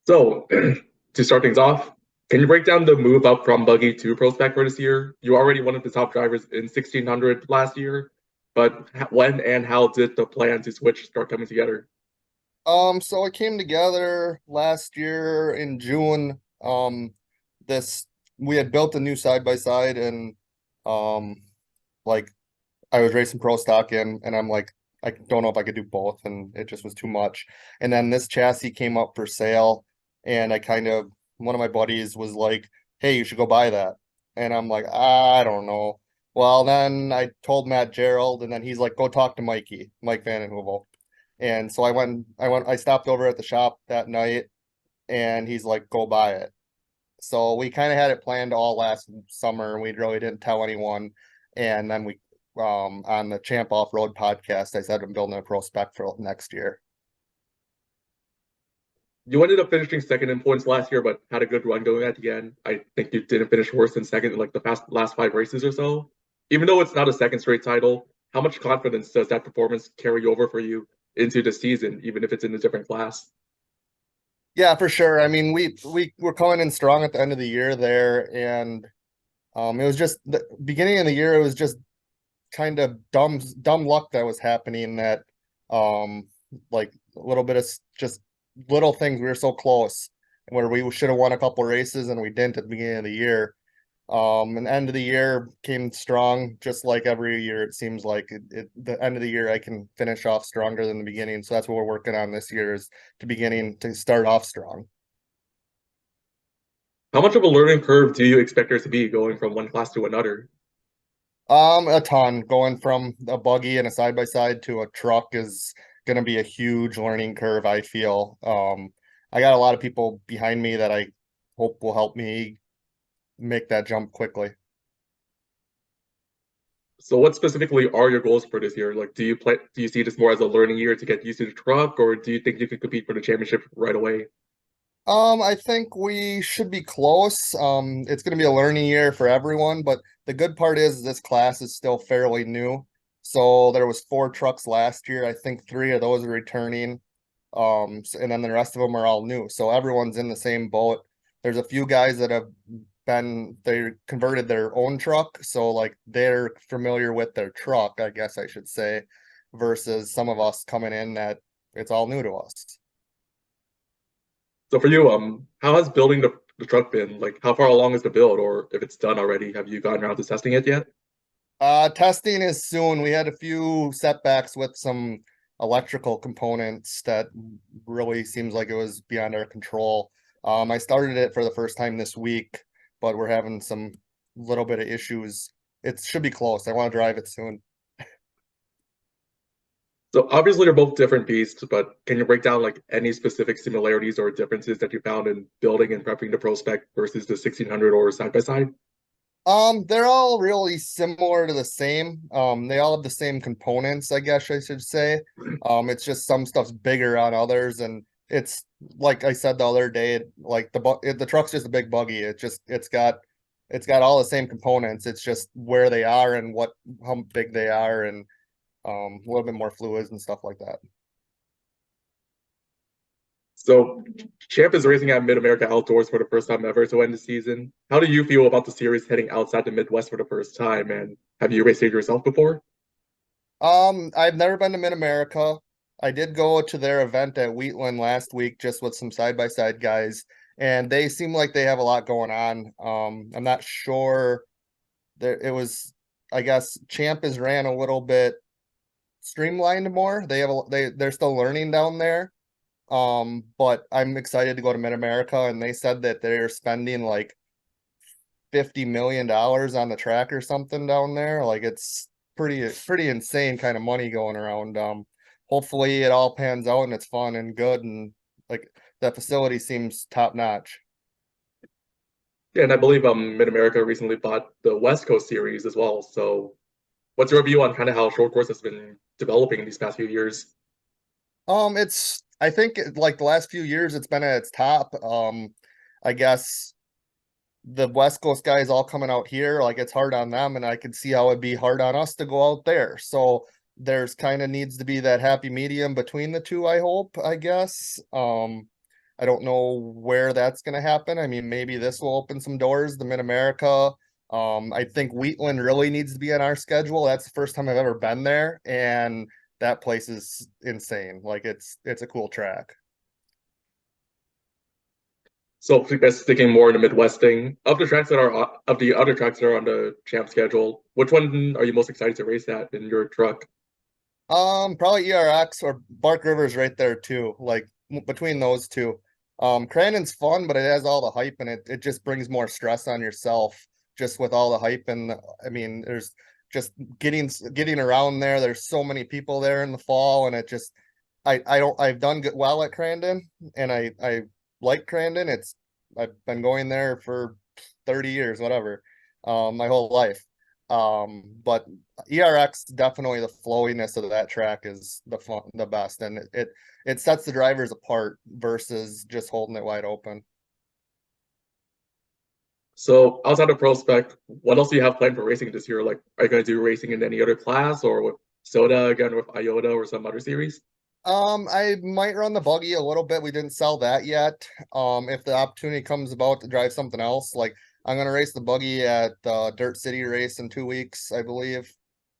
So, to start things off, can you break down the move up from buggy to pro spec for this year? You already one of the top drivers in 1600 last year, but when and how did the plan to switch start coming together? So it came together last year in June. This we had built a new side by side and um like I was racing pro stock and I'm like, I don't know if I could do both, and it just was too much. And then this chassis came up for sale, and I kind of one of my buddies was like, "Hey, you should go buy that." And I'm like, I don't know. Well, then I told Matt Gerald, and then he's like, "Go talk to Mike Van Hoovel." And so I stopped over at the shop that night, and he's like, "Go buy it." So we kind of had it planned all last summer, and we really didn't tell anyone. And then we, on the Champ Off Road podcast, I said I'm building a pro spec for next year. You ended up finishing second in points last year, but had a good run going at the end. I think you didn't finish worse than second in like the last five races or so. Even though it's not a second straight title, how much confidence does that performance carry over for you into the season, even if it's in a different class? Yeah, for sure. I mean, we were coming in strong at the end of the year there, and it was just the beginning of the year. It was just kind of dumb luck that was happening. That um, like a little bit of just little things. We were so close, where we should have won a couple races and we didn't at the beginning of the year. And the end of the year came strong, just like every year. It seems like the end of the year I can finish off stronger than the beginning. So that's what we're working on this year is to start off strong. How much of a learning curve do you expect there to be going from one class to another? A ton. Going from a buggy and a side by side to a truck is going to be a huge learning curve, I feel. I got a lot of people behind me that I hope will help me make that jump quickly. So what specifically are your goals for this year? Like, do you see this more as a learning year to get used to the truck, or do you think you could compete for the championship right away? I think we should be close. It's going to be a learning year for everyone, but the good part is this class is still fairly new. So there was four trucks last year. I think three of those are returning. And then the rest of them are all new. So everyone's in the same boat. There's a few guys that have they converted their own truck, so like they're familiar with their truck, I guess I should say, versus some of us coming in that it's all new to us. So for you, how has building the truck been? Like, how far along is the build, or if it's done already, have you gotten around to testing it yet? Testing is soon. We had a few setbacks with some electrical components that really seems like it was beyond our control. I started it for the first time this week, but we're having some little bit of issues. It should be close. I want to drive it soon. So obviously they're both different beasts, but can you break down like any specific similarities or differences that you found in building and prepping the Prospect versus the 1600 or side by side? They're all really similar to the same. They all have the same components, I guess I should say. It's just some stuff's bigger on others, and it's like I said the other day, like the truck's just a big buggy. It's got all the same components. It's just where they are and how big they are, and a little bit more fluids and stuff like that. So Champ is racing at Mid America Outdoors for the first time ever to end the season. How do you feel about the series heading outside the Midwest for the first time? And have you raced it yourself before? I've never been to Mid America. I did go to their event at Wheatland last week just with some side by side guys, and they seem like they have a lot going on. I'm not sure there it was I guess Champ is ran a little bit streamlined more. They're still learning down there. But I'm excited to go to Mid America, and they said that they're spending like $50 million on the track or something down there. Like it's pretty insane kind of money going around. Hopefully it all pans out and it's fun and good, and like that facility seems top notch. Yeah, and I believe Mid America recently bought the West Coast series as well. So what's your view on kind of how short course has been developing these past few years? It's I think like the last few years it's been at its top. I guess the West Coast guys all coming out here, like it's hard on them, and I could see how it'd be hard on us to go out there. So there's kind of needs to be that happy medium between the two, I hope, I guess. I don't know where that's going to happen. I mean, maybe this will open some doors, the Mid-America. I think Wheatland really needs to be on our schedule. That's the first time I've ever been there, and that place is insane. Like it's a cool track. So I guess sticking more in the Midwest thing, of the other tracks that are on the champ schedule, which one are you most excited to race at in your truck? Probably ERX or Bark River's right there too. Like between those two. Crandon's fun, but it has all the hype and it just brings more stress on yourself just with all the hype and I mean there's just getting around there. There's so many people there in the fall and it just I've done good well at Crandon and I like Crandon. I've been going there for 30 years, whatever, my whole life. But ERX definitely the flowiness of that track is the best, and it sets the drivers apart versus just holding it wide open. So outside of Pro Spec, what else do you have planned for racing this year? Like, are you going to do racing in any other class or with Soda again with IOTA or some other series? I might run the buggy a little bit. We didn't sell that yet. If the opportunity comes about to drive something else, like I'm gonna race the buggy at Dirt City race in 2 weeks, I believe.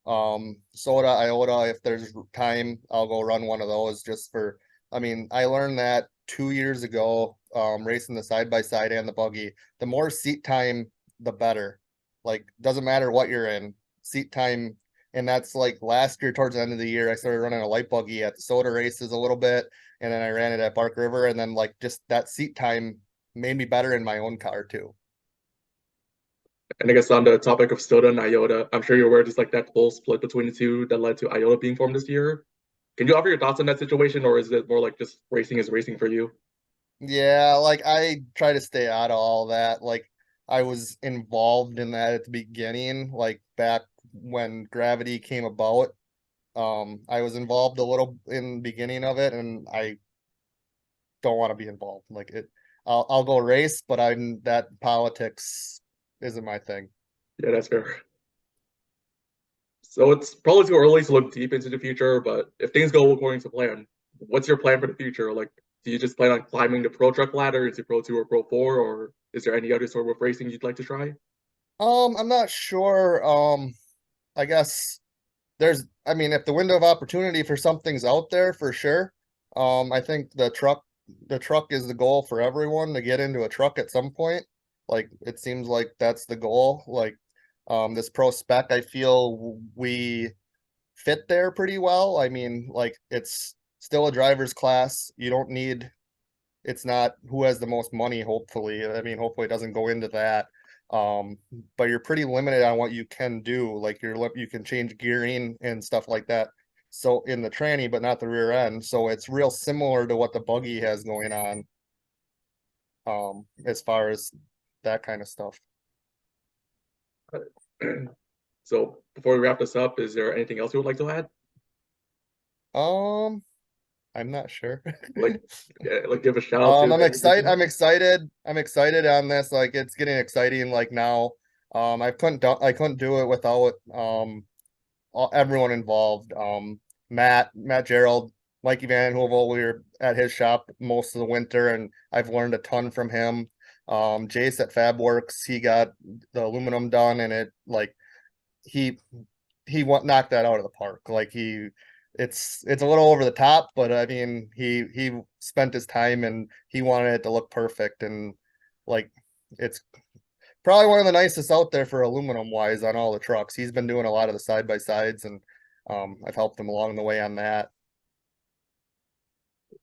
Soda, Iota, if there's time, I'll go run one of those just for. I mean, I learned that 2 years ago, racing the side by side and the buggy. The more seat time, the better. Like, doesn't matter what you're in, seat time and that's like last year towards the end of the year, I started running a light buggy at the soda races a little bit, and then I ran it at Bark River, and then like just that seat time made me better in my own car too. And I guess on the topic of Soda and IOTA, I'm sure you're aware just like that whole split between the two that led to IOTA being formed this year. Can you offer your thoughts on that situation, or is it more like just racing is racing for you? Yeah, like I try to stay out of all that. Like I was involved in that at the beginning, like back when Gravity came about. I was involved a little in the beginning of it, and I don't want to be involved. Like it, I'll go race, but I'm that politics isn't my thing. Yeah, that's fair. So it's probably too early to look deep into the future, but if things go according to plan, what's your plan for the future? Like, do you just plan on climbing the pro truck ladder into Pro 2 or Pro 4, or is there any other sort of racing you'd like to try? I'm not sure. I guess I mean, if the window of opportunity for something's out there for sure. I think the truck is the goal for everyone to get into a truck at some point. Like it seems like that's the goal. Like, this pro spec, I feel we fit there pretty well. I mean, like it's still a driver's class. You don't need it's not who has the most money, hopefully. I mean, hopefully it doesn't go into that. Um, but you're pretty limited on what you can do. Like you can change gearing and stuff like that. So in the tranny, but not the rear end. So it's real similar to what the buggy has going on, as far as that kind of stuff. So before we wrap this up, is there anything else you would like to add? Um, I'm not sure. Like, yeah, like give a shout out to I'm any excited. racing? I'm excited. I'm excited on this. Like it's getting exciting. Like now, I couldn't do it without everyone involved. Matt Gerald, Mikey Van Hovel. We were at his shop most of the winter, and I've learned a ton from him. Jace at FabWorks, he got the aluminum done, and it like he knocked that out of the park. Like it's a little over the top, but I mean he spent his time and he wanted it to look perfect and like it's probably one of the nicest out there for aluminum wise on all the trucks. He's been doing a lot of the side by sides and I've helped him along the way on that.